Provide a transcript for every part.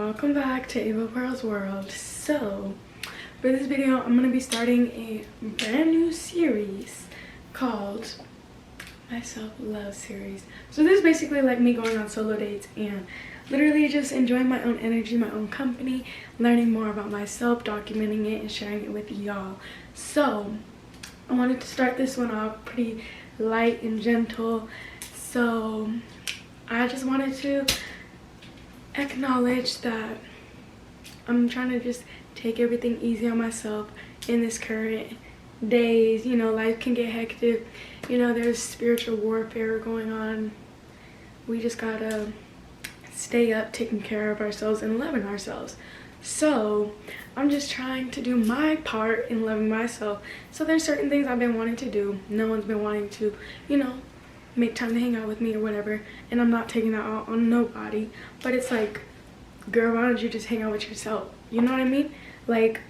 welcome back to Ava Pearl's World. So for this video I'm going to be starting a brand new series called my self-love series. So this is basically like me going on solo dates and literally just enjoying my own energy, my own company, learning more about myself, documenting it and sharing it with y'all. So I wanted to start this one off pretty light and gentle. So I just wanted to acknowledge that I'm trying to just take everything easy on myself in this current days. You know, life can get hectic. You know, there's spiritual warfare going on. We just gotta stay up, taking care of ourselves and loving ourselves. So I'm just trying to do my part in loving myself. So there's certain things I've been wanting to do. No one's been wanting to, you know, make time to hang out with me or whatever, and I'm not taking that out on nobody, but it's like, girl, why don't you just hang out with yourself? You know what I mean? Like,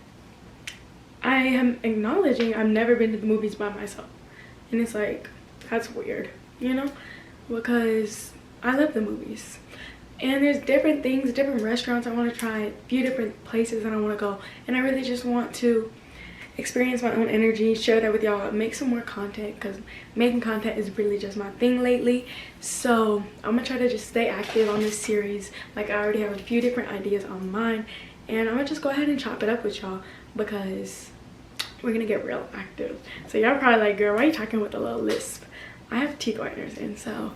I am acknowledging I've never been to the movies by myself, and it's like, that's weird, you know, because I love the movies and there's different things, different restaurants I want to try, a few different places that I want to go, and I really just want to experience my own energy, share that with y'all, make some more content, because making content is really just my thing lately. So I'm gonna try to just stay active on this series. Like, I already have a few different ideas on mine, and I'm gonna just go ahead and chop it up with y'all because we're gonna get real active. So y'all probably like, girl, why are you talking with a little lisp? I have teeth whiteners in, so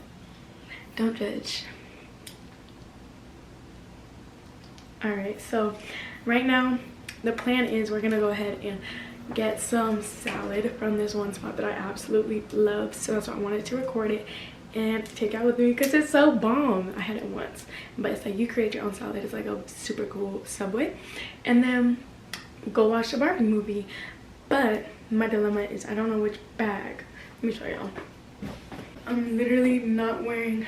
don't judge. All right, so right now the plan is we're gonna go ahead and get some salad from this one spot that I absolutely love. So that's why I wanted to record it and take out with me because it's so bomb. I had it once, but it's like you create your own salad. It's like a super cool Subway. And then go watch the Barbie movie. But my dilemma is I don't know which bag. Let me show y'all. I'm literally not wearing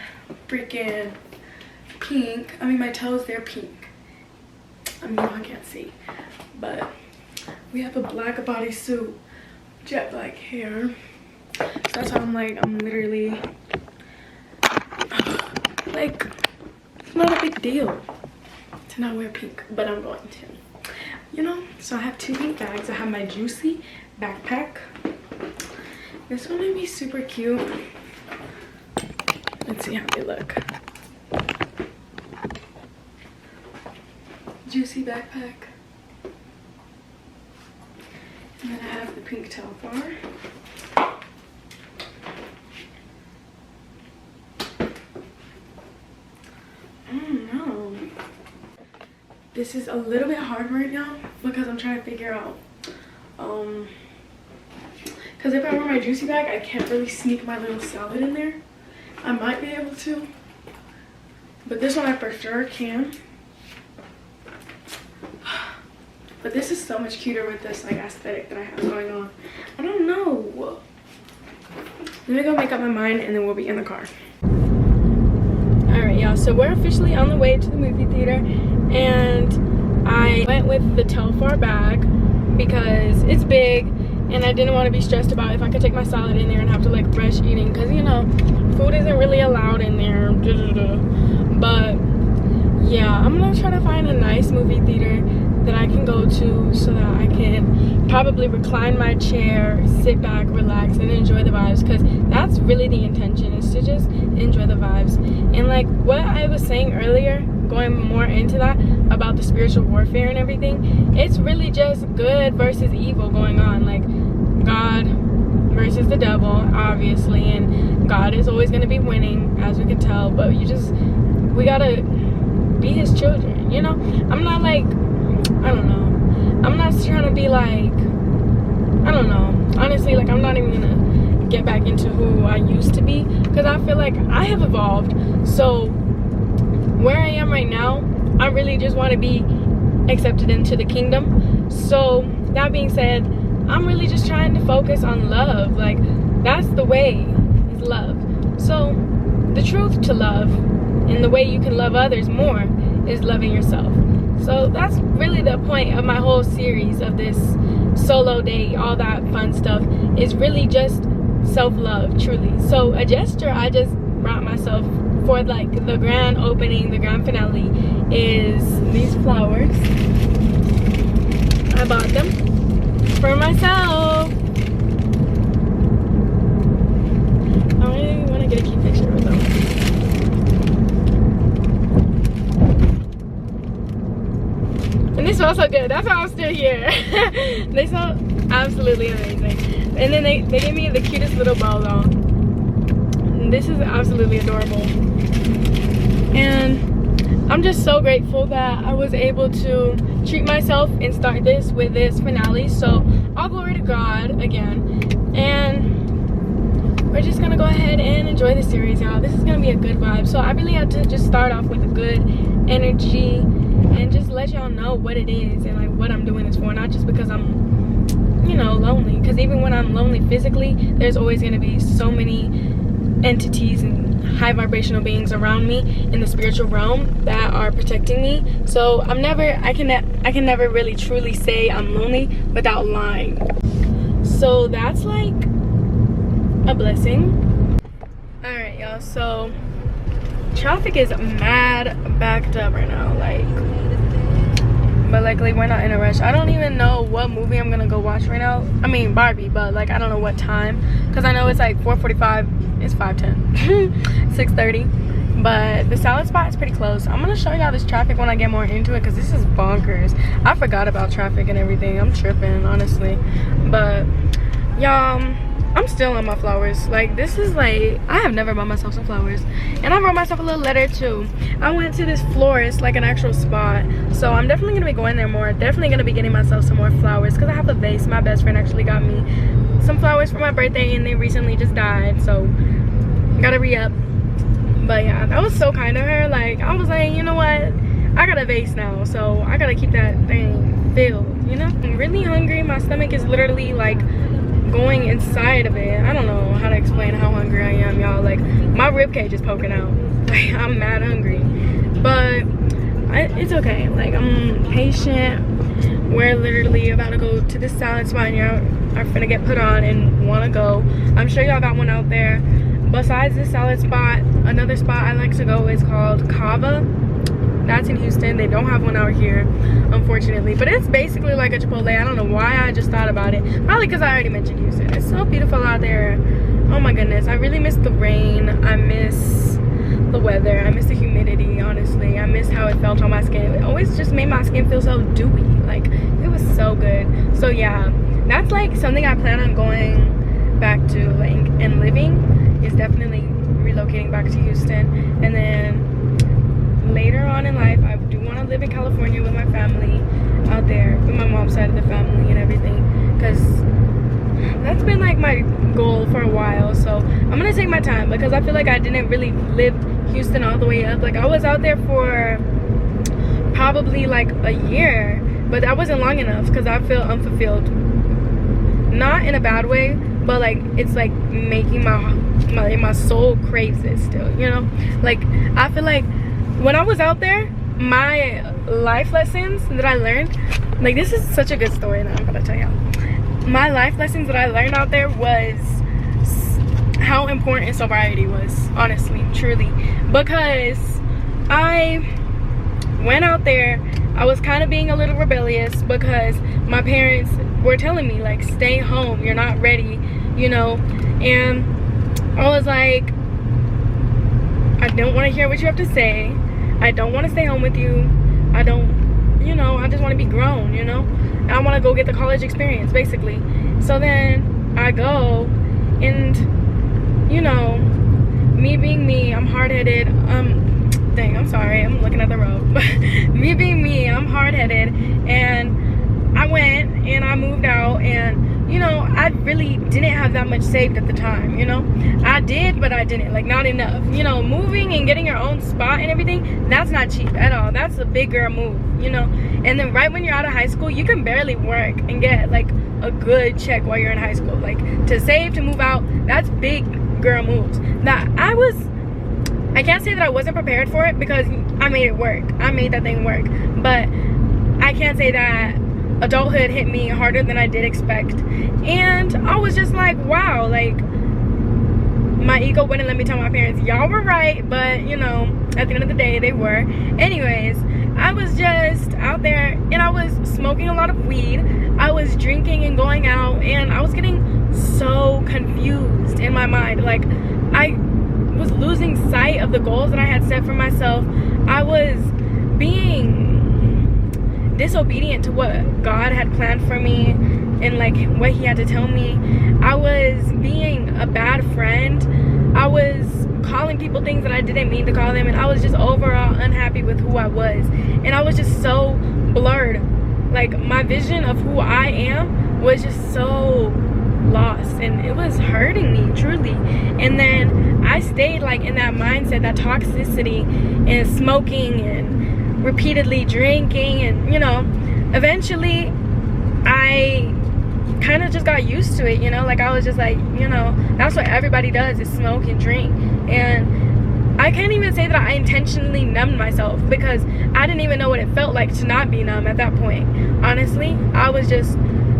freaking pink. I mean, my toes, they're pink. I mean, I can't see, but we have a black bodysuit, jet black hair. So that's why I'm like, I'm literally like, it's not a big deal to not wear pink, but I'm going to, you know. So I have two pink bags. I have my Juicy backpack. This one might be super cute. Let's see how they look. Juicy backpack. And then I have the pink towel bar. I don't know. This is a little bit hard right now because I'm trying to figure out because if I wear my Juicy bag, I can't really sneak my little salad in there. I might be able to, but this one I for sure can. But this is so much cuter with this like aesthetic that I have going on. I don't know. Let me go make up my mind and then we'll be in the car. Alright, y'all, so we're officially on the way to the movie theater, and I went with the Telfar bag because it's big and I didn't want to be stressed about if I could take my salad in there and have to like rush eating, because you know, food isn't really allowed in there. But yeah, I'm gonna try to find a nice movie theater that I can go to so that I can probably recline my chair, sit back, relax, and enjoy the vibes, because that's really the intention, is to just enjoy the vibes. And like what I was saying earlier, going more into that about the spiritual warfare and everything, it's really just good versus evil going on, like God versus the devil, obviously, and God is always going to be winning, as we can tell, but we gotta be his children, you know. I'm not like, I don't know, I'm not trying to be like, I don't know, honestly, like I'm not even gonna get back into who I used to be, because I feel like I have evolved. So where I am right now, I really just want to be accepted into the kingdom. So that being said, I'm really just trying to focus on love. Like, that's the way, is love. So the truth to love and the way you can love others more is loving yourself. So that's really the point of my whole series of this solo date, all that fun stuff, is really just self-love, truly. So a gesture I just brought myself for like the grand opening, the grand finale, is the these flowers. I bought them for myself. I really want to get a cute picture with them. And they smell so good. That's why I'm still here. They smell absolutely amazing. And then they gave me the cutest little bow though. This is absolutely adorable. And I'm just so grateful that I was able to treat myself and start this with this finale. So all glory to God again. And we're just gonna go ahead and enjoy the series, y'all. This is gonna be a good vibe. So I really had to just start off with a good energy and just let y'all know what it is and like what I'm doing this for. Not just because I'm, you know, lonely. Because even when I'm lonely physically, there's always gonna be so many entities and high vibrational beings around me in the spiritual realm that are protecting me. So I can never really truly say I'm lonely without lying. So that's like a blessing. All right, y'all, so traffic is mad backed up right now, like, but luckily we're not in a rush. I don't even know what movie I'm gonna go watch right now. I mean Barbie, but like I don't know what time, because I know it's like 4:45. It's 5:10. 6:30. But the salad spot is pretty close. I'm gonna show y'all this traffic when I get more into it, because this is bonkers. I forgot about traffic and everything. I'm tripping, honestly. But y'all, I'm still on my flowers. Like, this is like, I have never bought myself some flowers. And I wrote myself a little letter too. I went to this florist, like an actual spot. So I'm definitely gonna be going there more. Definitely gonna be getting myself some more flowers, because I have a vase. My best friend actually got me some flowers for my birthday, and they recently just died. So gotta re-up. But yeah, that was so kind of her. Like, I was like, you know what? I got a vase now, so I gotta keep that thing filled, you know? I'm really hungry. My stomach is literally like going inside of it. I don't know how to explain how hungry I am, y'all. Like, my rib cage is poking out. Like, I'm mad hungry. But it's okay. Like, I'm patient. We're literally about to go to this salad spot, and y'all are finna get put on and wanna go. I'm sure y'all got one out there. Besides this salad spot, another spot I like to go is called Kava. That's in Houston. They don't have one out here, unfortunately. But it's basically like a Chipotle. I don't know why I just thought about it. Probably because I already mentioned Houston. It's so beautiful out there. Oh my goodness. I really miss the rain. I miss the weather. I miss the humidity, honestly. I miss how it felt on my skin. It always just made my skin feel so dewy. Like, it was so good. So yeah, that's like something I plan on going back to, like, and living. Is definitely relocating back to Houston. And then later on in life, I do want to live in California with my family out there, with my mom's side of the family and everything, because that's been like my goal for a while. So I'm gonna take my time, because I feel like I didn't really live Houston all the way up. Like, I was out there for probably like a year, but that wasn't long enough, because I feel unfulfilled. Not in a bad way, but like, it's like making my soul craves it still, you know? Like, I feel like when I was out there, my life lessons that I learned, like, this is such a good story that I'm gonna tell y'all. My life lessons that I learned out there was how important sobriety was, honestly, truly. Because I went out there, I was kind of being a little rebellious, because my parents were telling me, like, stay home, you're not ready, you know? And I was like, I don't want to hear what you have to say. I don't want to stay home with you. I don't, you know, I just want to be grown, you know? And I want to go get the college experience, basically. So then I go, and, you know, me being me, I'm hard-headed. Dang, I'm sorry, I'm looking at the road. Me being me, I'm hard-headed, and I went and I moved out, and you know, I really didn't have that much saved at the time, you know? I did, but I didn't, like, not enough. You know, moving and getting your own spot and everything, that's not cheap at all. That's a big girl move, you know? And then right when you're out of high school, you can barely work and get, like, a good check while you're in high school. Like, to save, to move out, that's big girl moves. Now, I can't say that I wasn't prepared for it, because I made it work. I made that thing work. But I can't say that adulthood hit me harder than I did expect. And I was just like, wow, like, my ego wouldn't let me tell my parents, y'all were right, but you know, at the end of the day, they were. Anyways, I was just smoking a lot of weed, I was drinking and going out, and I was getting so confused in my mind. Like, I was losing sight of the goals that I had set for myself. I was being disobedient to what God had planned for me and like what he had to tell me. I was being a bad friend. I was calling people things that I didn't mean to call them, and I was just overall unhappy with who I was, and I was just so blurred. Like, my vision of who I am was just so lost, and it was hurting me truly. And then I stayed like in that mindset, that toxicity, and smoking and repeatedly drinking, and you know, eventually I kind of just got used to it, you know. Like, I was just like, you know, that's what everybody does, is smoke and drink. And I can't even say that I intentionally numbed myself, because I didn't even know what it felt like to not be numb at that point. Honestly, I was just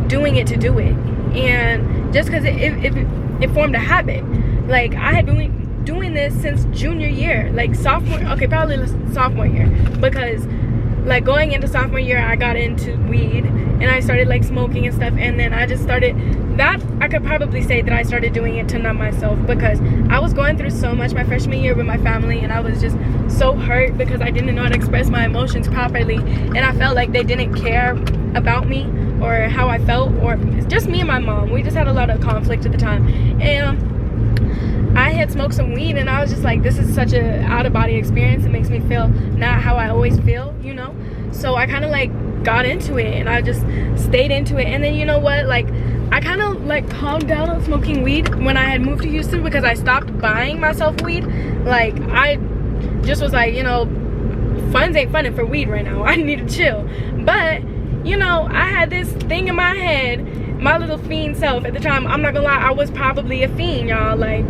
doing it to do it, and just because it formed a habit. Like, I had been doing this since junior year, like sophomore, okay, probably sophomore year, because like going into sophomore year I got into weed and I started like smoking and stuff, and then I just started that. I could probably say that I started doing it to numb myself, because I was going through so much my freshman year with my family, and I was just so hurt because I didn't know how to express my emotions properly, and I felt like they didn't care about me or how I felt, or just me and my mom. We just had a lot of conflict at the time, and I had smoked some weed, and I was just like, this is such a out-of-body experience. It makes me feel not how I always feel, you know. So I kind of like got into it, and I just stayed into it. And then, you know what, like, I kind of like calmed down on smoking weed when I had moved to Houston, because I stopped buying myself weed. Like, I just was like, you know, funds ain't funning for weed right now. I need to chill. But you know, I had this thing in my head, my little fiend self at the time. I'm not gonna lie, I was probably a fiend, y'all. Like,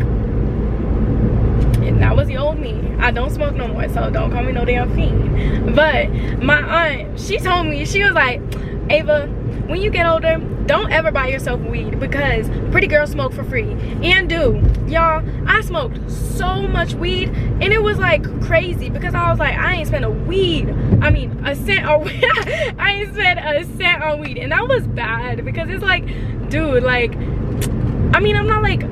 that was the old me. I don't smoke no more, so don't call me no damn fiend. But my aunt, she told me, she was like, Ava, when you get older, don't ever buy yourself weed, because pretty girls smoke for free. And do, y'all, I smoked so much weed, and it was like crazy, because I was like, I ain't spent a cent on weed. I ain't spent a cent on weed, and that was bad, because it's like, dude, like, I mean, I'm not like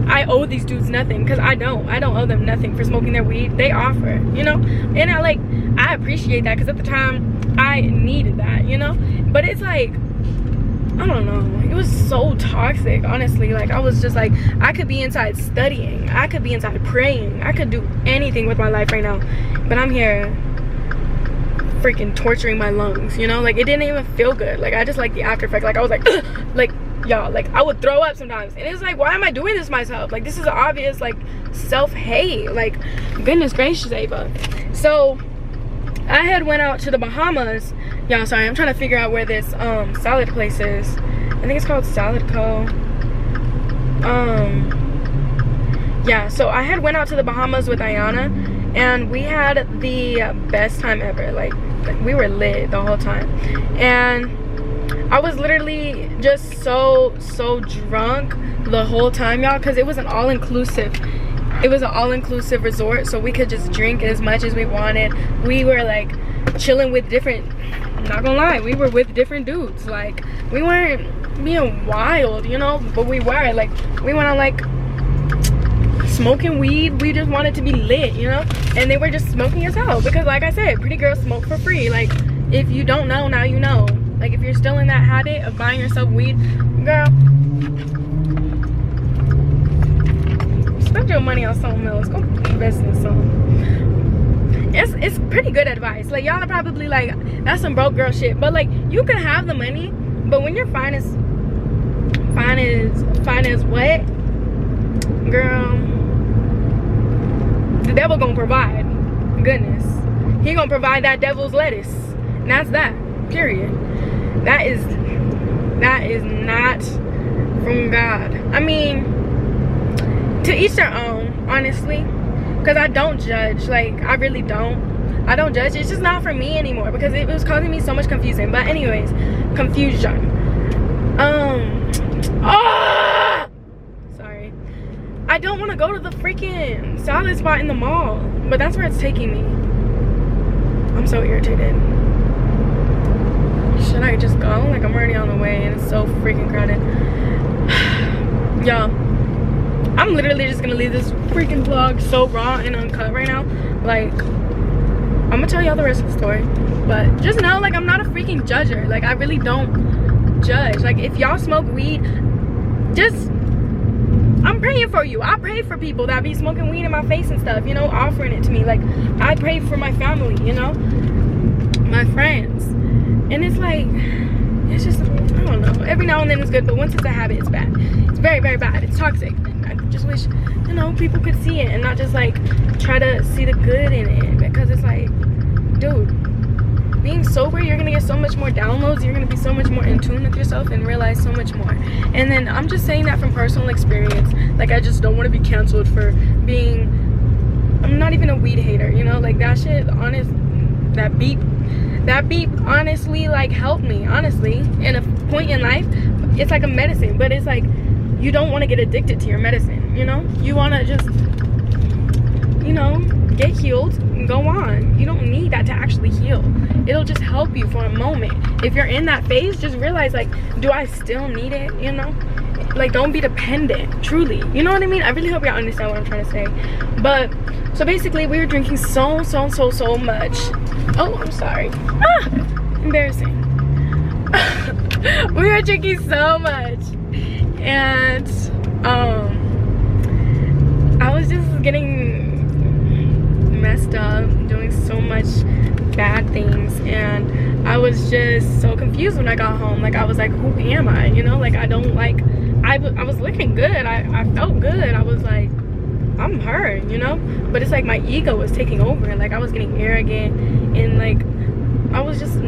I owe these dudes nothing, because I don't owe them nothing for smoking their weed. They offer, you know, and I appreciate that, because at the time I needed that, you know. But it's like, I don't know, it was so toxic, honestly. Like, I was just like, I could be inside studying, I could be inside praying, I could do anything with my life right now, but I'm here freaking torturing my lungs, you know. Like, it didn't even feel good. Like, I just like the after effect. Like, I was like like, y'all, like, I would throw up sometimes, and it's like, why am I doing this to myself? Like, this is obvious, like, self-hate. Like, goodness gracious, Ava. So I had went out to the Bahamas. Y'all, sorry, I'm trying to figure out where this salad place is. I think it's called Salad Co. Yeah, so I had went out to the Bahamas with Ayana, and we had the best time ever. Like we were lit the whole time, and I was literally just so drunk the whole time, y'all, because it was an all-inclusive. It was an all-inclusive resort, so we could just drink as much as we wanted. We were like chilling with different, not gonna lie, we were with different dudes. Like, we weren't being wild, you know, but we were like, we went on like smoking weed. We just wanted to be lit, you know, and they were just smoking as hell, because like I said, pretty girls smoke for free. Like, if you don't know, now you know. Like, if you're still in that habit of buying yourself weed, girl, spend your money on something else. Go invest in something. It's pretty good advice. Like, y'all are probably like, that's some broke girl shit, but like, you can have the money, but when you're fine as what, girl, the devil gonna provide. Goodness, he gonna provide that devil's lettuce, and that's that, period. That is not from God. I mean, to each their own, honestly, because I don't judge. Like, I really don't. I don't judge. It's just not for me anymore, because it was causing me so much confusion. But anyways, confusion. Sorry. I don't want to go to the freaking salad spot in the mall, but that's where it's taking me. I'm so irritated. Should I just so freaking crowded. Y'all, I'm literally just gonna leave this freaking vlog so raw and uncut right now. Like, I'm gonna tell y'all the rest of the story, but just know, like, I'm not a freaking judger. Like, I really don't judge. Like, if y'all smoke weed, just, I'm praying for you. I pray for people that be smoking weed in my face and stuff, you know, offering it to me. Like, I pray for my family, you know, my friends. And it's like, it's just, I don't know, every now and then it's good, but once it's a habit, it's bad. It's very, very bad. It's toxic. And I just wish, you know, people could see it and not just like try to see the good in it, because it's like, dude, being sober, you're gonna get so much more downloads, you're gonna be so much more in tune with yourself and realize so much more. And then I'm just saying that from personal experience. Like, I just don't want to be canceled for being, I'm not even a weed hater, you know, like that shit, honest, that beep honestly like helped me, honestly, in a point in life. It's like a medicine, but it's like, you don't want to get addicted to your medicine, you know, you want to just, you know, get healed and go on. You don't need that to actually heal. It'll just help you for a moment. If you're in that phase, just realize, like, do I still need it, you know? Like, don't be dependent, truly, you know what I mean? I really hope y'all understand what I'm trying to say. But so basically, we were drinking so much. Oh, I'm sorry. Embarrassing. We were drinking so much, and I was just getting messed up, doing so much bad things, and I was just so confused when I got home. Like, I was like, who am I, you know? Like, I don't, like, I was looking good, I felt good, I was like, I'm her, you know? But it's like my ego was taking over, and like I was getting arrogant, and like I was just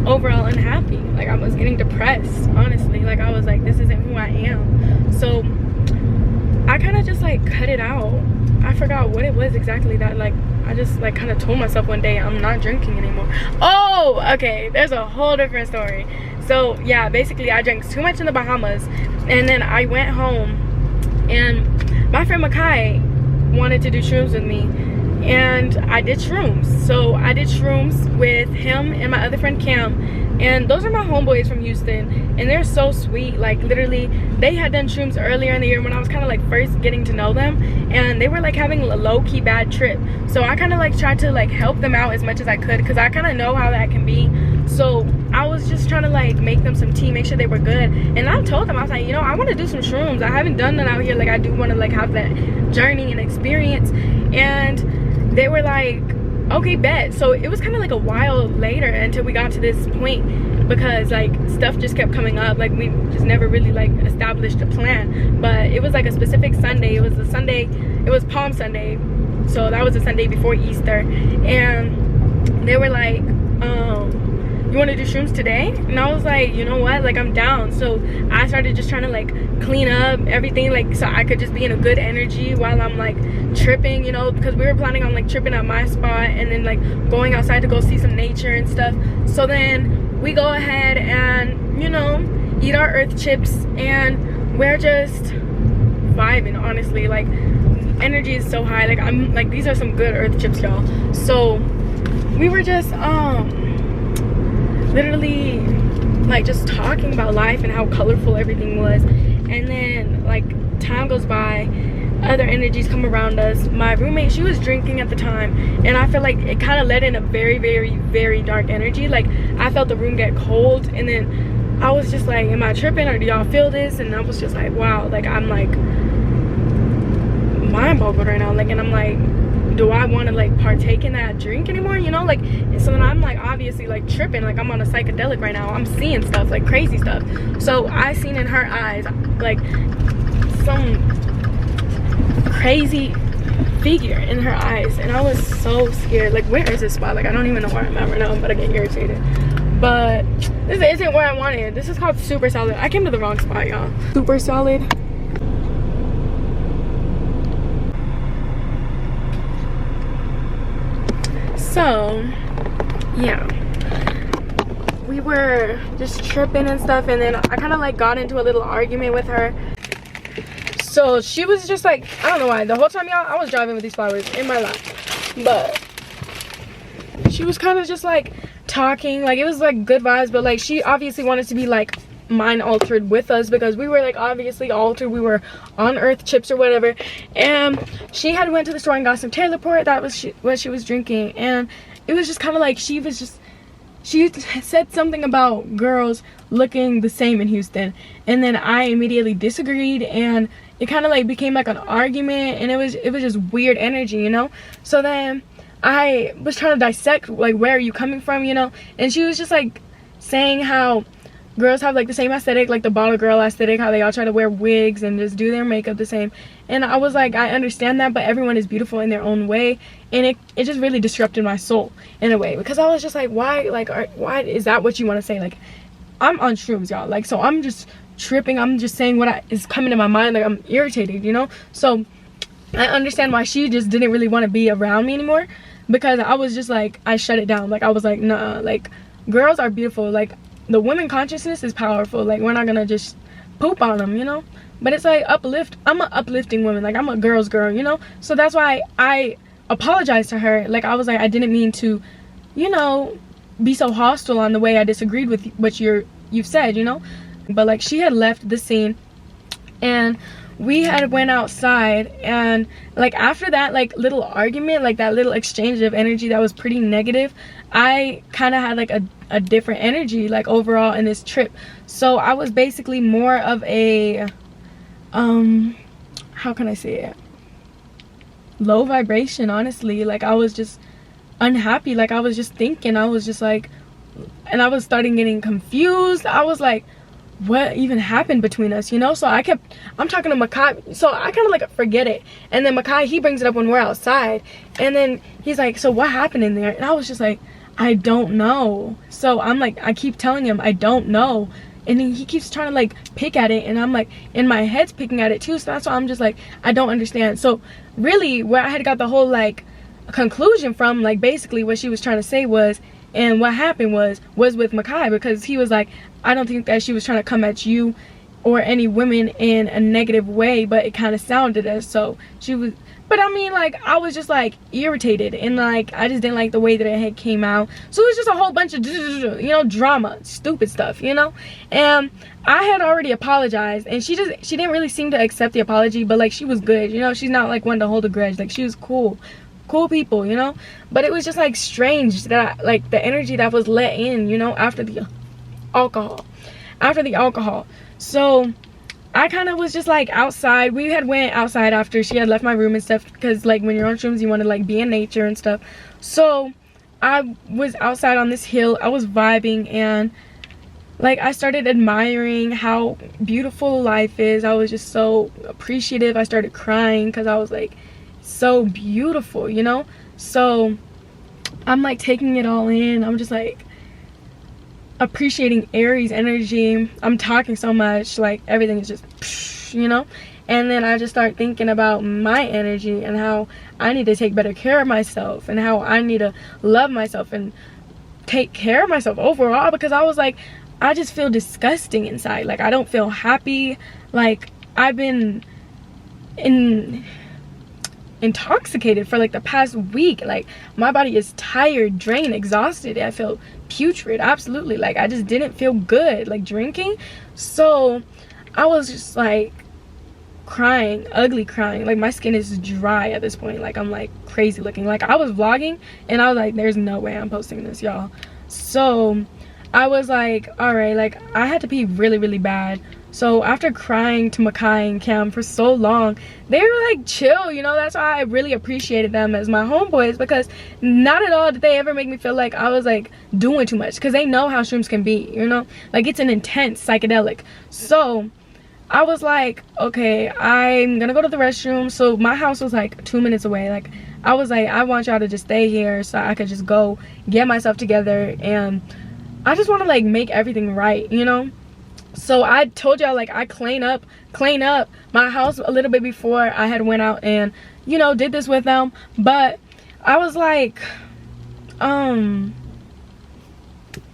overall unhappy. Like, I was getting depressed, honestly. Like, I was like, this isn't who I am. So I kind of just like cut it out. I forgot what it was exactly that, like, I just like kind of told myself one day, I'm not drinking anymore. Oh, okay, there's a whole different story. So yeah, basically I drank too much in the Bahamas, and then I went home, and my friend Makai wanted to do shrooms with me, and I did shrooms. So I did shrooms with him and my other friend Cam, and those are my homeboys from Houston, and they're so sweet. Like, literally, they had done shrooms earlier in the year when I was kind of like first getting to know them, and they were like having a low-key bad trip. So I kind of like tried to like help them out as much as I could, because I kind of know how that can be. So I was just trying to like make them some tea, make sure they were good. And I told them, I was like, you know, I want to do some shrooms. I haven't done that out here. Like, I do want to like have that journey and experience. And they were like, okay, bet. So it was kind of like a while later until we got to this point, because like stuff just kept coming up. Like, we just never really like established a plan. But it was like a specific Sunday. It was the Sunday, it was Palm Sunday, so that was the Sunday before Easter. And they were like, you want to do shrooms today? And I was like, you know what, like, I'm down. So I started just trying to like clean up everything, like, so I could just be in a good energy while I'm like tripping, you know, because we were planning on like tripping at my spot and then like going outside to go see some nature and stuff. So then we go ahead and, you know, eat our earth chips, and we're just vibing, honestly. Like, energy is so high. Like, I'm like, these are some good earth chips, y'all. So we were just literally like just talking about life and how colorful everything was. And then like time goes by, other energies come around us. My roommate, she was drinking at the time, and I feel like it kind of let in a very, very, very dark energy. Like, I felt the room get cold, and then I was just like, am I tripping, or do y'all feel this? And I was just like, wow, like, I'm like mind boggled right now. Like, and I'm like, do I want to like partake in that drink anymore, you know? Like, so then I'm like obviously like tripping, like I'm on a psychedelic right now. I'm seeing stuff, like crazy stuff. So I seen in her eyes like some crazy figure in her eyes, and I was so scared. Like, where is this spot? Like, I don't even know where I'm at right now. I'm about to get irritated, but this isn't where I wanted. This is called Super Solid. I came to the wrong spot, y'all. Super Solid. So yeah, we were just tripping and stuff, and then I kind of like got into a little argument with her. So she was just like, I don't know why, the whole time, y'all, I was driving with these flowers in my lap, but she was kind of just like talking, like it was like good vibes, but like she obviously wanted to be like mind altered with us, because we were like obviously altered. We were on earth chips or whatever, and she had went to the store and got some Taylor Port. That was what she was drinking, and it was just kind of like she said something about girls looking the same in Houston, and then I immediately disagreed, and it kind of like became like an argument, and it was just weird energy, you know. So then I was trying to dissect like, where are you coming from, you know, and she was just like saying how girls have like the same aesthetic, like the bottle girl aesthetic, how they all try to wear wigs and just do their makeup the same. And I was like, I understand that, but everyone is beautiful in their own way, and it just really disrupted my soul in a way, because I was just like, why is that what you want to say? Like, I'm on shrooms, y'all, like, so I'm just tripping, I'm just saying what is coming to my mind, like I'm irritated, you know. So I understand why she just didn't really want to be around me anymore, because I was just like, I shut it down. Like I was like, nah, like girls are beautiful, like the women consciousness is powerful, like we're not gonna just poop on them, you know. But it's like I'm an uplifting woman, like I'm a girl's girl, you know. So that's why I apologized to her. Like I was like, I didn't mean to, you know, be so hostile on the way I disagreed with what you've said, you know. But like she had left the scene, and we had went outside, and like after that like little argument, like that little exchange of energy that was pretty negative, I kind of had like a different energy like overall in this trip. So I was basically more of a how can I say it, low vibration, honestly. Like I was just unhappy, like I was just thinking, I was just like, and I was starting getting confused. I was like, what even happened between us, you know? So I'm talking to Makai, so I kind of like forget it, and then Makai, he brings it up when we're outside, and then he's like, so what happened in there? And I was just like, I don't know. So I'm like, I keep telling him I don't know, and then he keeps trying to like pick at it, and I'm like, in my head's picking at it too. So that's why I'm just like, I don't understand. So really where I had got the whole like conclusion from, like basically what she was trying to say was, and what happened was with Makai, because he was like, I don't think that she was trying to come at you or any women in a negative way, but it kind of sounded as so she was. But I mean, like, I was just like irritated, and like I just didn't like the way that it had came out. So it was just a whole bunch of, you know, drama, stupid stuff, you know. And I had already apologized, and she didn't really seem to accept the apology, but like she was good, you know. She's not like one to hold a grudge. Like she was cool people, you know. But it was just like strange that like the energy that was let in, you know, after the alcohol. So I kind of was just like outside. We had went outside after she had left my room and stuff, because like when you're on shrooms you want to like be in nature and stuff. So I was outside on this hill, I was vibing, and like I started admiring how beautiful life is. I was just so appreciative. I started crying because I was like, so beautiful, you know. So I'm like taking it all in. I'm just like appreciating Aries energy. I'm talking so much, like everything is just, you know. And then I just start thinking about my energy and how I need to take better care of myself, and how I need to love myself and take care of myself overall, because I was like, I just feel disgusting inside. Like I don't feel happy. Like I've been intoxicated for like the past week. Like my body is tired, drained, exhausted. I feel putrid, absolutely. Like I just didn't feel good like drinking. So I was just like crying, ugly crying. Like my skin is dry at this point. Like I'm like crazy looking. Like I was vlogging and I was like, there's no way I'm posting this, y'all. So I was like, all right, like I had to pee really, really bad. So after crying to Makai and Cam for so long, they were like chill, you know. That's why I really appreciated them as my homeboys, because not at all did they ever make me feel like I was like doing too much, because they know how shrooms can be, you know. Like it's an intense psychedelic. So I was like, okay, I'm gonna go to the restroom. So my house was like 2 minutes away. Like I was like, I want y'all to just stay here so I could just go get myself together, and I just want to like make everything right, you know. So I told y'all like I clean up my house a little bit before I had went out and, you know, did this with them. But I was like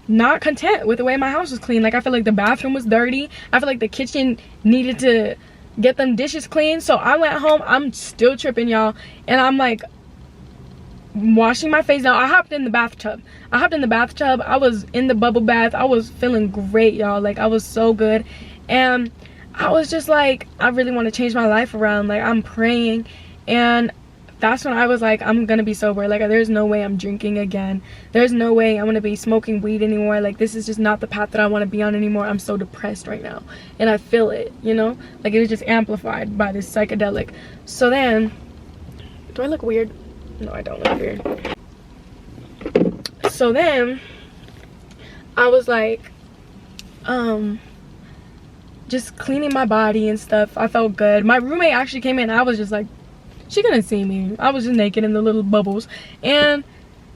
not content with the way my house was clean. Like I feel like the bathroom was dirty. I feel like the kitchen needed to get them dishes clean. So I went home, I'm still tripping, y'all, and I'm like washing my face. Now I hopped in the bathtub. I was in the bubble bath. I was feeling great, y'all. Like, I was so good. And I was just like, I really want to change my life around. Like, I'm praying, and that's when I was like, I'm gonna be sober. Like, there's no way I'm drinking again. There's no way I'm gonna be smoking weed anymore. Like, this is just not the path that I want to be on anymore. I'm so depressed right now, and I feel it, you know? Like, it was just amplified by this psychedelic. So then, do I look weird? No, I don't look weird. So then I was like, just cleaning my body and stuff. I felt good. My roommate actually came in. I was just like, she couldn't see me. I was just naked in the little bubbles, and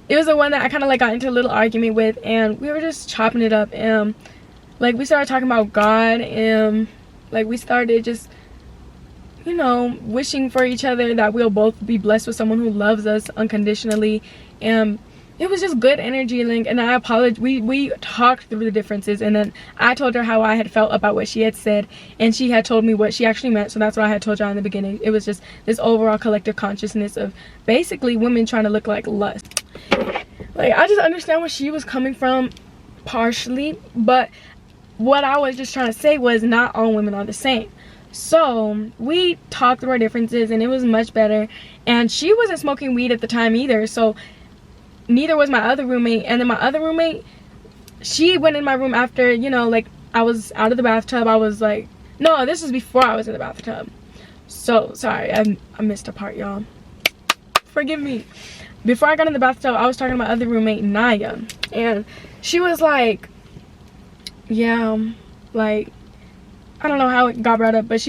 it was the one that I kind of like got into a little argument with, and we were just chopping it up, and like we started talking about God, and like we started just, you know, wishing for each other that we'll both be blessed with someone who loves us unconditionally. And it was just good energy. Like, and I apologize, we talked through the differences, and then I told her how I had felt about what she had said, and she had told me what she actually meant. So that's what I had told y'all in the beginning. It was just this overall collective consciousness of basically women trying to look like lust. Like, I just understand where she was coming from partially, but what I was just trying to say was not all women are the same. So we talked through our differences, and it was much better. And she wasn't smoking weed at the time either, so neither was my other roommate. And then my other roommate, she went in my room after, you know, like, I was out of the bathtub. I was like, no, this was before I was in the bathtub. So sorry, I missed a part, y'all. Forgive me. Before I got in the bathtub, I was talking to my other roommate, Naya, and she was like, yeah, like, I don't know how it got brought up, but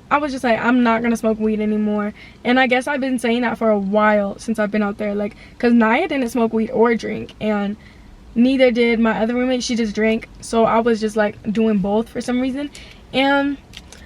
I was just like, I'm not gonna smoke weed anymore. And I guess I've been saying that for a while since I've been out there, like, because Naya didn't smoke weed or drink, and neither did my other roommate. She just drank. So I was just like doing both for some reason, and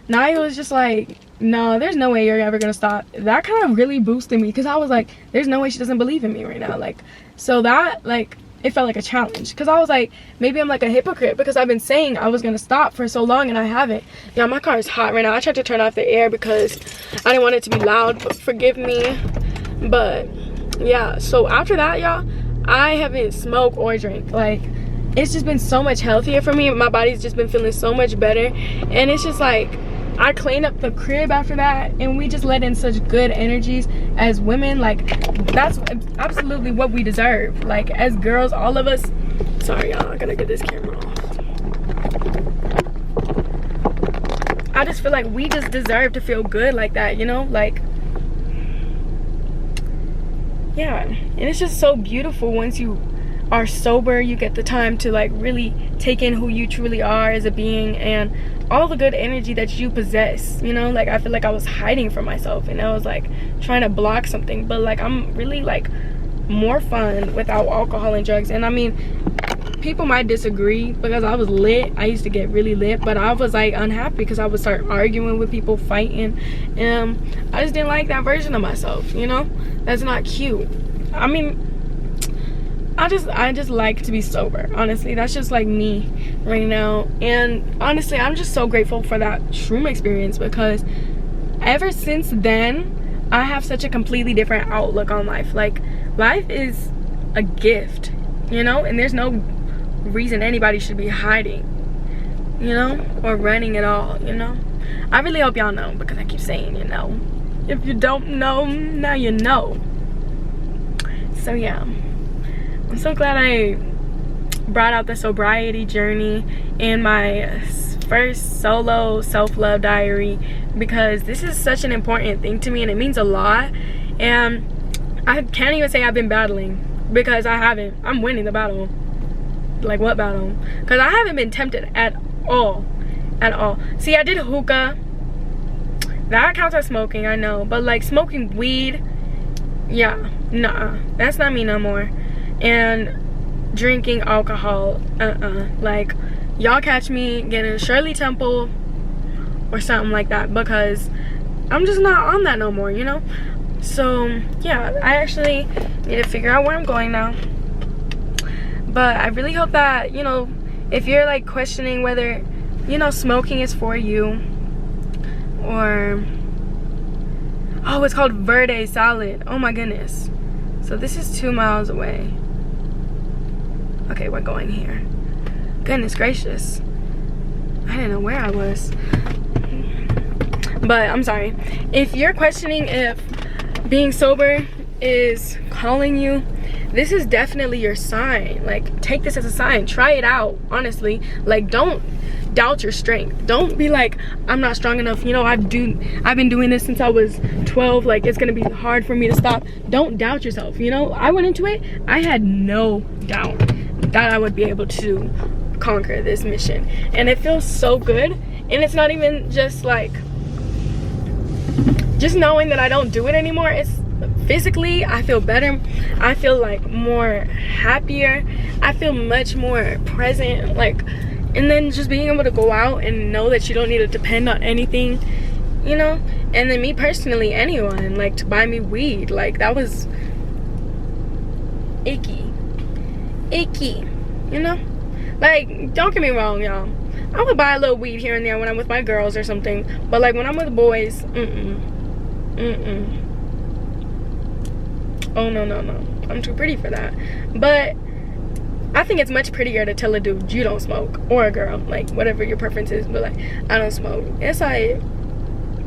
Naya was just like, no, there's no way you're ever gonna stop. That kind of really boosted me, because I was like, there's no way she doesn't believe in me right now. Like, so that, like, it felt like a challenge, because I was like, maybe I'm like a hypocrite, because I've been saying I was gonna stop for so long and I haven't. Yeah, my car is hot right now. I tried to turn off the air because I didn't want it to be loud, but forgive me. But yeah, so after that, y'all, I haven't smoked or drank. Like, it's just been so much healthier for me. My body's just been feeling so much better, and it's just like, I cleaned up the crib after that, and we just let in such good energies as women. Like, that's absolutely what we deserve. Like, as girls, all of us. Sorry, y'all, I gotta get this camera off. I just feel like we just deserve to feel good like that, you know? Like, yeah. And it's just so beautiful once you are sober. You get the time to, like, really take in who you truly are as a being, and all the good energy that you possess, you know? Like, I feel like I was hiding from myself, and I was like trying to block something, but like, I'm really like more fun without alcohol and drugs. And I mean, people might disagree, because I was lit. I used to get really lit, but I was like unhappy because I would start arguing with people, fighting, and I just didn't like that version of myself, you know? That's not cute. I mean, I just like to be sober, honestly. That's just like me right now. And honestly, I'm just so grateful for that shroom experience, because ever since then, I have such a completely different outlook on life. Like, life is a gift, you know? And there's no reason anybody should be hiding, you know? Or running at all, you know? I really hope y'all know, because I keep saying, you know. If you don't know, now you know. So yeah. I'm so glad I brought out the sobriety journey in my first solo self-love diary, because this is such an important thing to me, and it means a lot. And I can't even say I've been battling, because I haven't. I'm winning the battle. Like, what battle? Because I haven't been tempted at all. At all. See, I did hookah. That counts as smoking, I know. But like, smoking weed, yeah, nah, that's not me no more. And drinking alcohol, like, y'all catch me getting a Shirley Temple or something like that, because I'm just not on that no more, you know? So yeah, I actually need to figure out where I'm going now. But I really hope that, you know, if you're like questioning whether, you know, smoking is for you, or, oh, it's called verde salad. Oh my goodness. So this is 2 miles away. Okay, we're going here. Goodness gracious. I didn't know where I was. But I'm sorry. If you're questioning if being sober is calling you, this is definitely your sign. Like, take this as a sign. Try it out, honestly. Like, don't doubt your strength. Don't be like, I'm not strong enough. You know, I've been doing this since I was 12. Like, it's gonna be hard for me to stop. Don't doubt yourself. You know, I went into it, I had no doubt that I would be able to conquer this mission. And it feels so good. And it's not even just like, just knowing that I don't do it anymore. It's physically, I feel better. I feel like more happier. I feel much more present. Like, and then just being able to go out and know that you don't need to depend on anything, you know. And then me personally, anyone like to buy me weed, like that was icky, you know. Like, don't get me wrong, y'all, I would buy a little weed here and there when I'm with my girls or something, but like when I'm with boys, oh no, I'm too pretty for that. But I think it's much prettier to tell a dude you don't smoke, or a girl, like whatever your preference is, but like, I don't smoke. It's like,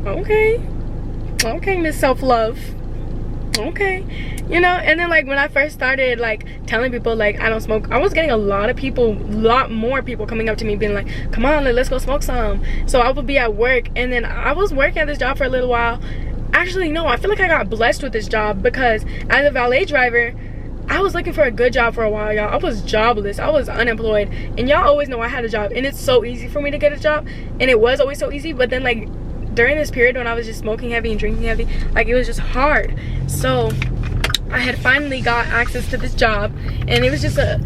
okay, Miss Self-Love, okay, you know. And then like when I first started like telling people like I don't smoke, I was getting a lot more people coming up to me being like, come on, let's go smoke some. So I would be at work, and then I was working at this job for a little while. Actually, no, I feel like I got blessed with this job, because as a valet driver, I was looking for a good job for a while, y'all. I was jobless. I was unemployed. And y'all always know I had a job. And it's so easy for me to get a job. And it was always so easy. But then, like, during this period when I was just smoking heavy and drinking heavy, like, it was just hard. So I had finally got access to this job. And it was just a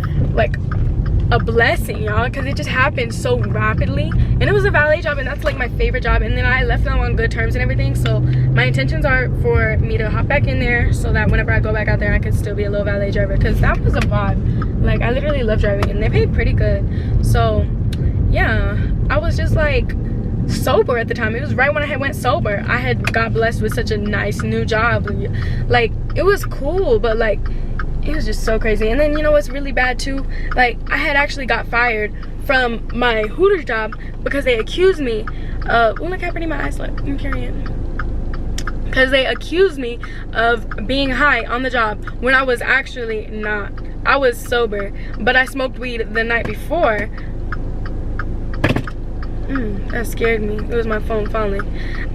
blessing, y'all, because it just happened so rapidly. And it was a valet job, and that's like my favorite job. And then I left them on good terms and everything. So my intentions are for me to hop back in there so that whenever I go back out there, I could still be a little valet driver, because that was a vibe. Like, I literally love driving, and they paid pretty good. So yeah, I was just like sober at the time. It was right when I had went sober. I had got blessed with such a nice new job. Like, it was cool, but like, it was just so crazy. And then, you know what's really bad too? Like, I had actually got fired from my Hooters job because they accused me of, look how pretty my eyes look. I'm carrying. Because they accused me of being high on the job when I was actually not. I was sober, but I smoked weed the night before. That scared me. It was my phone falling.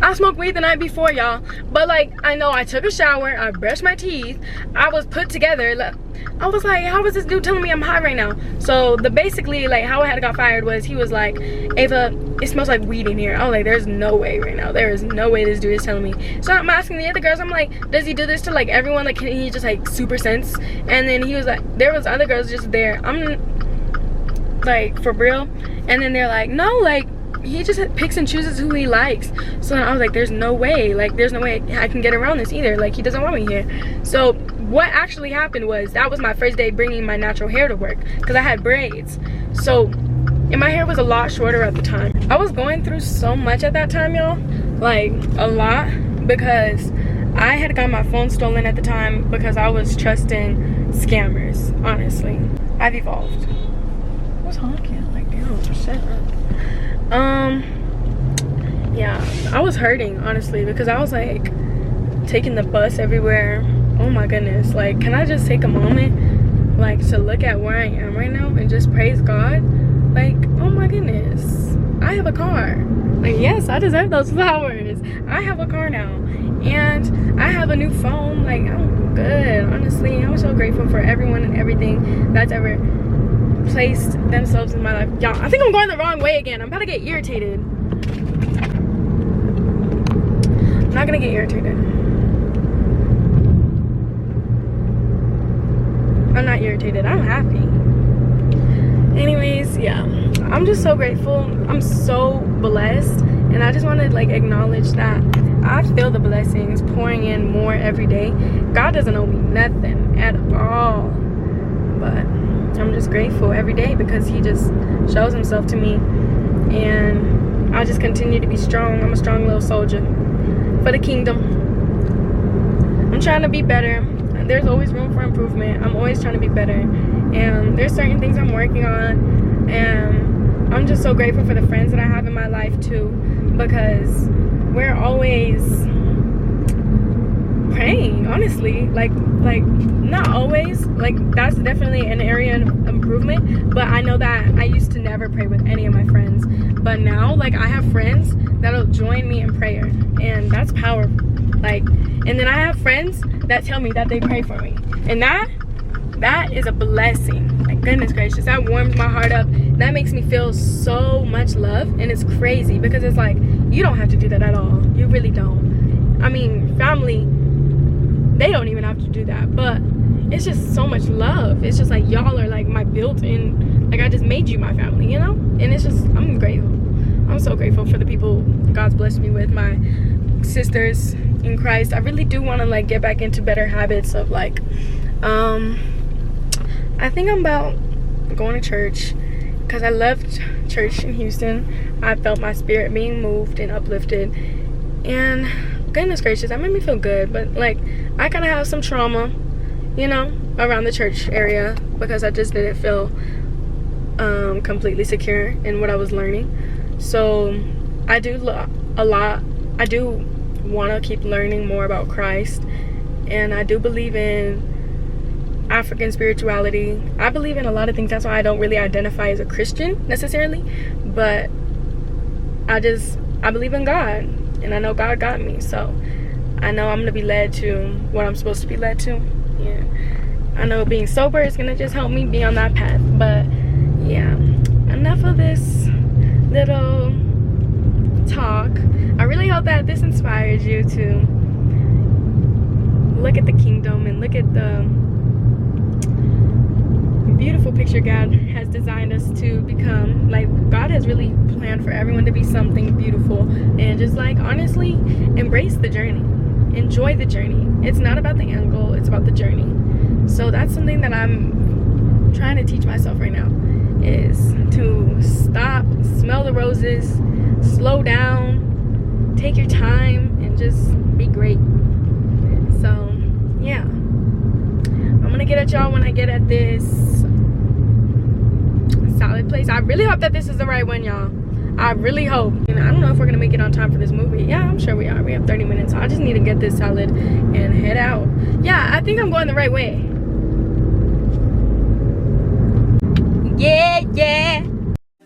I smoked weed the night before, y'all. But like, I know I took a shower, I brushed my teeth, I was put together. I was like, how is this dude telling me I'm high right now? So basically like how I had got fired was, he was like, Ava, it smells like weed in here. I was like, there's no way right now. There is no way this dude is telling me. So I'm asking the other girls, I'm like, does he do this to like everyone? Like, can he just like super sense? And then he was like, there was other girls just there. I'm like, for real? And then they're like, no, like, he just picks and chooses who he likes. So I was like, there's no way, like, there's no way I can get around this either. Like, he doesn't want me here. So what actually happened was, that was my first day bringing my natural hair to work, because I had braids. So, and my hair was a lot shorter at the time. I was going through so much at that time, y'all, like a lot, because I had got my phone stolen at the time because I was trusting scammers. Honestly, I've evolved. What's honking? Like, damn, shit. Yeah, I was hurting, honestly, because I was like taking the bus everywhere. Oh my goodness, like, can I just take a moment like to look at where I am right now and just praise God? Like, oh my goodness, I have a car. Like, yes, I deserve those flowers. I have a car now, and I have a new phone. Like, I'm good, honestly. I'm so grateful for everyone and everything that's ever placed themselves in my life. Y'all, I think I'm going the wrong way again. I'm about to get irritated. I'm not gonna get irritated. I'm not irritated. I'm happy. Anyways, yeah, I'm just so grateful. I'm so blessed, and I just want to like acknowledge that I feel the blessings pouring in more every day. God doesn't owe me nothing at all, but I'm just grateful every day because he just shows himself to me, and I just continue to be strong. I'm a strong little soldier for the kingdom. I'm trying to be better. and there's always room for improvement. I'm always trying to be better, and there's certain things I'm working on, and I'm just so grateful for the friends that I have in my life too, because we're always praying, honestly. Like not always, like that's definitely an area of improvement, but I know that I used to never pray with any of my friends, but now like I have friends that'll join me in prayer, and that's powerful. Like, and then I have friends that tell me that they pray for me, and that is a blessing. Like, goodness gracious, that warms my heart up. That makes me feel so much love, and it's crazy because it's like, you don't have to do that at all. You really don't. I mean, family, they don't even have to do that, but it's just so much love. It's just like, y'all are like my built-in, like I just made you my family, you know? And it's just, I'm grateful. I'm so grateful for the people God's blessed me with, my sisters in Christ. I really do want to like get back into better habits of like, I think I'm about going to church, because I left church in Houston. I felt my spirit being moved and uplifted, and goodness gracious, that made me feel good. But like, I kind of have some trauma, you know, around the church area, because I just didn't feel completely secure in what I was learning. So I do I do want to keep learning more about Christ, and I do believe in African spirituality. I believe in a lot of things. That's why I don't really identify as a Christian necessarily, but I believe in God, and I know God got me, so I know I'm gonna be led to what I'm supposed to be led to. Yeah, I know being sober is gonna just help me be on that path. But yeah, enough of this little talk. I really hope that this inspires you to look at the kingdom and look at the beautiful picture God has designed us to become. Like, God has really planned for everyone to be something beautiful, and just like, honestly, embrace the journey, enjoy the journey. It's not about the end goal, it's about the journey. So that's something that I'm trying to teach myself right now, is to stop, smell the roses, slow down, take your time, and just be great. So yeah, I'm gonna get at y'all when I get at this salad place. I really hope that this is the right one, y'all. I really hope. And I don't know if we're gonna make it on time for this movie. Yeah, I'm sure we are. We have 30 minutes. So I just need to get this salad and head out. Yeah, I think I'm going the right way. Yeah.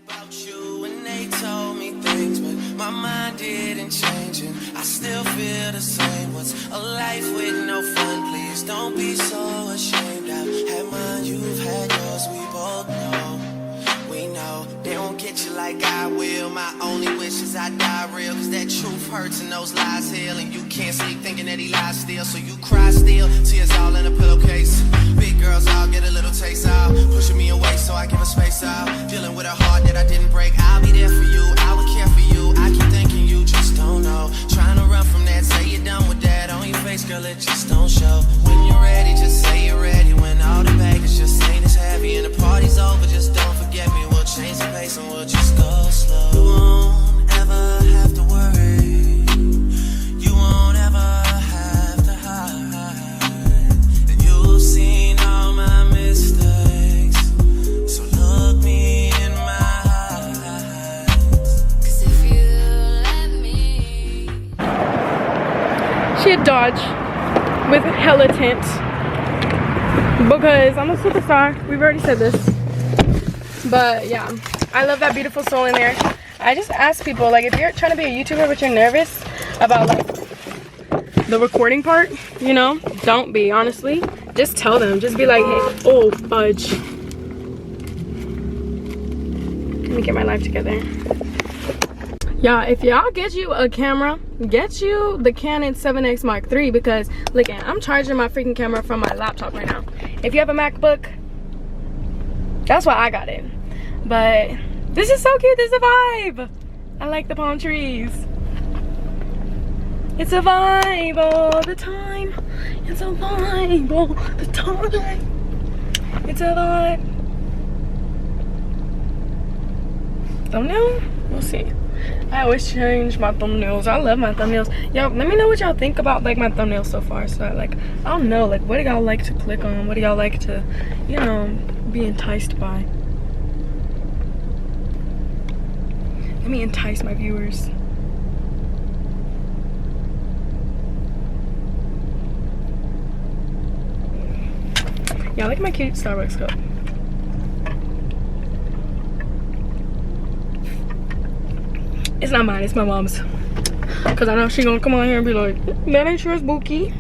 About you when they told me things, but my mind didn't change, and I still feel the same. What's a life with no fun? Please don't be so ashamed. I've had mine, you've had yours. We both know. We know they won't get you like I will. My only wish is I die real, cause that truth hurts and those lies heal, and you can't sleep thinking that he lies still. So you cry still, tears all in a pillowcase. Big girls all get a little taste out, pushing me away so I give her space out. Dealing with a heart that I didn't break. I'll be there for you, I would care for you. I keep thinking you just don't know. Trying to run from that, say you're done with that. On your face, girl, it just don't show. When you're ready, just say you're ready. When all the baggage just ain't as heavy and the party's over, just don't forget me. We'll change the pace and we'll just go slow. You won't ever have to worry. You won't ever have to hide. And you've seen all my mistakes, so look me in my eyes. 'Cause if you let me. She had Dodge with hella tint, because I'm a superstar. We've already said this. But yeah, I love that beautiful soul in there. I just ask people, like, if you're trying to be a YouTuber but you're nervous about like the recording part, you know, don't be, honestly. Just tell them, just be like, hey, oh fudge, let me get my life together. Yeah, if y'all get you a camera, get you the Canon 7X Mark III, because look, I'm charging my freaking camera from my laptop right now. If you have a MacBook, that's why I got it. But this is so cute. This is a vibe. I like the palm trees. It's a vibe all the time. It's a vibe all the time. It's a vibe. Don't know. We'll see. I always change my thumbnails. I love my thumbnails. Y'all, let me know what y'all think about like my thumbnails so far. So like, I don't know, like what do y'all like to click on? What do y'all like to, you know, be enticed by? Let me entice my viewers. Y'all like my cute Starbucks cup? It's not mine, it's my mom's. Cause I know she gonna come on here and be like, that ain't yours, Bookie.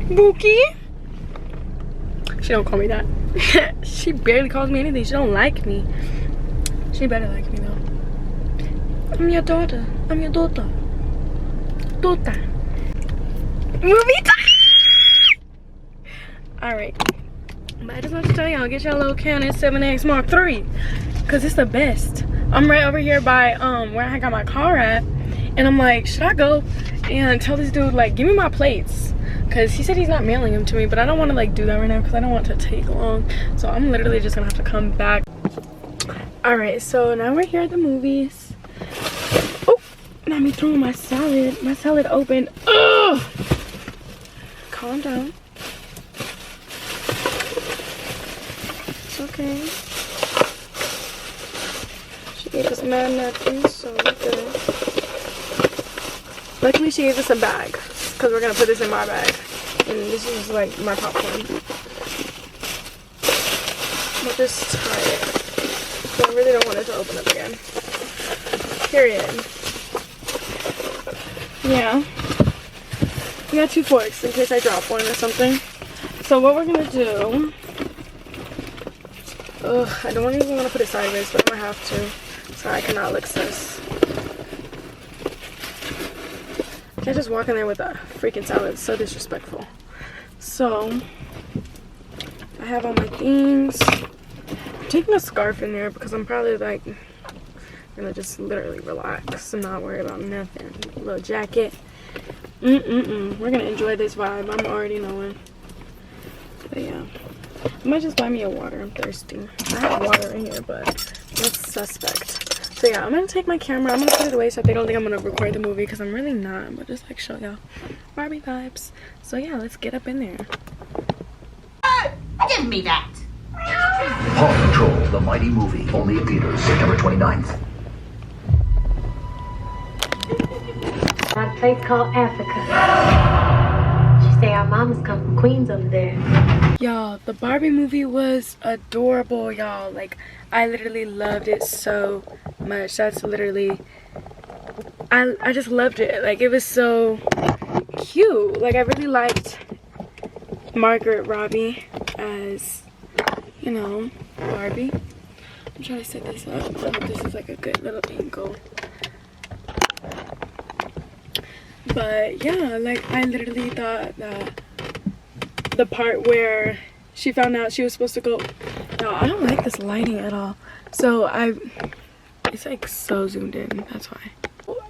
Bookie? She don't call me that. She barely calls me anything. She don't like me. She better like me though. I'm your daughter. I'm your daughter. Daughter. Movie time! Alright. But I just want to tell y'all, get y'all little Canon 7X Mark III. Cause it's the best. I'm right over here by where I got my car at, and I'm like, should I go and tell this dude like, give me my plates? Cause he said he's not mailing them to me, but I don't want to like do that right now because I don't want it to take long. So I'm literally just gonna have to come back. All right, so now we're here at the movies. Oh, now me throwing my salad. My salad opened. Ugh. Calm down. It's okay. She gave us mad napkins, so we're good. Luckily, she gave us a bag, because we're going to put this in my bag. And this is like my popcorn. We'll just try it. So I really don't want it to open up again. Period. Yeah. We got 2 forks in case I drop one or something. So what we're going to do... Ugh, I don't even want to put it sideways, but I'm going to have to. So I cannot look sus. I can't just walk in there with a freaking salad. It's so disrespectful. So, I have all my things. I'm taking a scarf in there because I'm probably like gonna just literally relax and not worry about nothing. A little jacket. We're gonna enjoy this vibe. I'm already knowing. But yeah. I might just buy me a water. I'm thirsty. I have water in here, but that's suspect. So yeah, I'm gonna take my camera. I'm gonna put it away so they don't think I'm gonna record the movie, because I'm really not. I'm gonna just like show y'all Barbie vibes. So yeah, let's get up in there. Give me that. Paw Patrol, the mighty movie, only in theaters September 29th. A place called Africa. She say our mamas come from Queens over there. Y'all, the Barbie movie was adorable, y'all. Like, I literally loved it so much. That's literally, I just loved it. Like, it was so cute. Like, I really liked Margaret Robbie as, you know, Barbie. I'm trying to set this up. I hope this is like a good little angle. But yeah, like, I literally thought that the part where she found out she was supposed to go, no, I don't like this lighting at all. So it's like so zoomed in, that's why.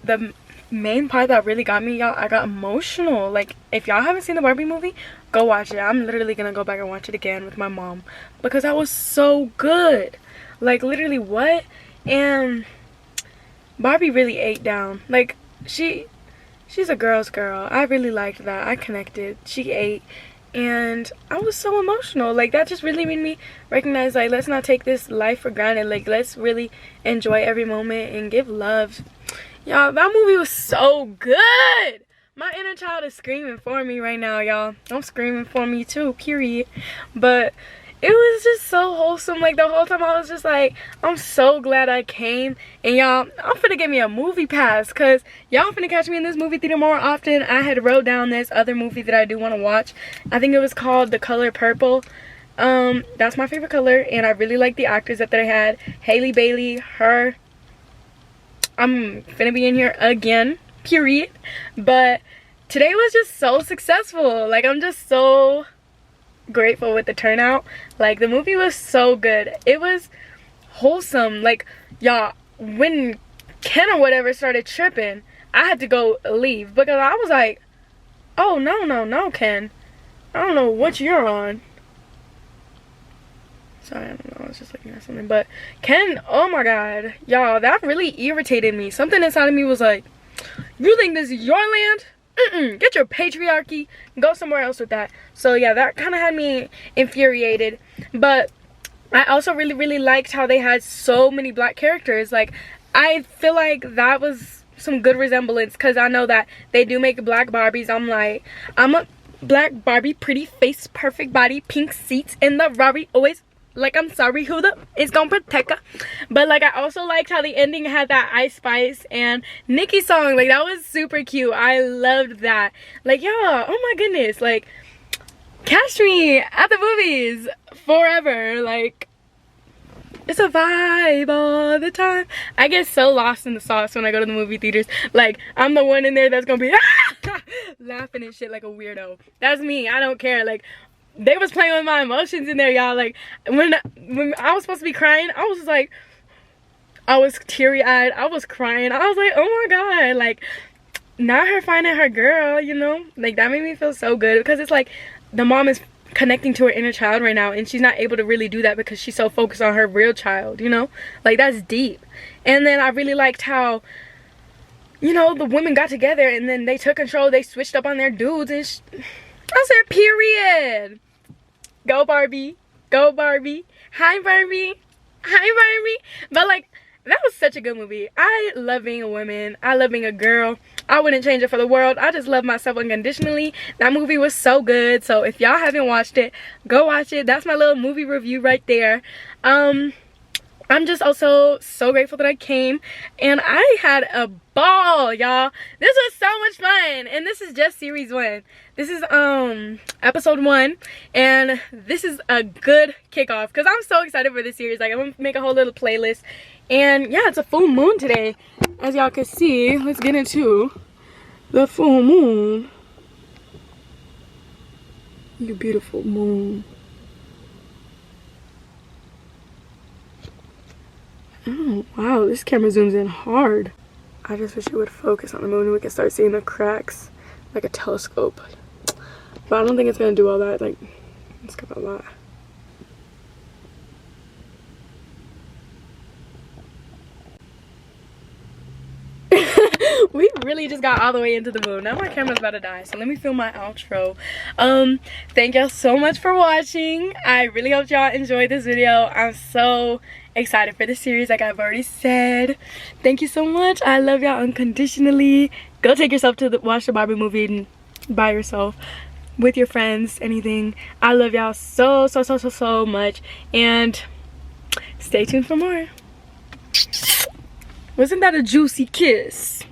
The main part that really got me, y'all, I got emotional. Like, if y'all haven't seen the Barbie movie, go watch it. I'm literally gonna go back and watch it again with my mom, because that was so good. Like, literally, what? And Barbie really ate down. Like, she's a girl's girl. I really liked that. I connected. She ate. And I was so emotional. Like, that just really made me recognize, like, let's not take this life for granted. Like, let's really enjoy every moment and give love. Y'all, that movie was so good. My inner child is screaming for me right now, y'all. I'm screaming for me too, period. But it was just so wholesome. Like, the whole time I was just like, I'm so glad I came. And y'all, I'm finna get me a movie pass, because y'all finna catch me in this movie theater more often. I had wrote down this other movie that I do want to watch. I think it was called The Color Purple. That's my favorite color, and I really like the actors that they had. Hailey Bailey, her. I'm finna be in here again, period. But today was just so successful. Like, I'm just so grateful with the turnout. Like, the movie was so good. It was wholesome. Like, y'all, when Ken or whatever started tripping, I had to go leave, because I was like, oh, no, Ken, I don't know what you're on. Sorry, I don't know, I was just looking at something. But Ken, oh my god, y'all, that really irritated me. Something inside of me was like, you think this is your land? Get your patriarchy, go somewhere else with that. So yeah, that kind of had me infuriated. But I also really liked how they had so many black characters. Like, I feel like that was some good resemblance, because I know that they do make black Barbies. I'm like, I'm a black Barbie, pretty face, perfect body, pink seats in the Rari, always like, I'm sorry, who the is gonna protect her. But like, I also liked how the ending had that Ice Spice and Nicki song. Like, that was super cute. I loved that. Like, y'all, oh my goodness, like, catch me at the movies forever. Like, it's a vibe all the time. I get so lost in the sauce when I go to the movie theaters. Like, I'm the one in there that's gonna be laughing and shit like a weirdo. That's me. I don't care. Like, they was playing with my emotions in there, y'all. Like, when I was supposed to be crying, I was like, I was teary-eyed. I was crying. I was like, oh my god. Like, not her finding her girl, you know? Like, that made me feel so good, because it's like the mom is connecting to her inner child right now, and she's not able to really do that because she's so focused on her real child, you know? Like, that's deep. And then I really liked how, you know, the women got together and then they took control. They switched up on their dudes, and I said, period. Go Barbie. Go Barbie. Hi Barbie. Hi Barbie. But like, that was such a good movie. I love being a woman. I love being a girl. I wouldn't change it for the world. I just love myself unconditionally. That movie was so good. So if y'all haven't watched it, go watch it. That's my little movie review right there. I'm just also so grateful that I came, and I had a ball, y'all. This was so much fun, and this is just series 1. This is episode 1, and this is a good kickoff because I'm so excited for this series. Like, I'm gonna make a whole little playlist, and yeah, it's a full moon today, as y'all can see. Let's get into the full moon. You beautiful moon. Oh wow, this camera zooms in hard. I just wish it would focus on the moon and we could start seeing the cracks like a telescope. But I don't think it's gonna do all that. Like, it's got a lot. We really just got all the way into the moon. Now my camera's about to die, so let me film my outro. Thank y'all so much for watching. I really hope y'all enjoyed this video. I'm so excited for this series, like I've already said. Thank you so much. I love y'all unconditionally. Go take yourself to watch the Barbie movie by yourself, with your friends, anything. I love y'all so much, and stay tuned for more. Wasn't that a juicy kiss?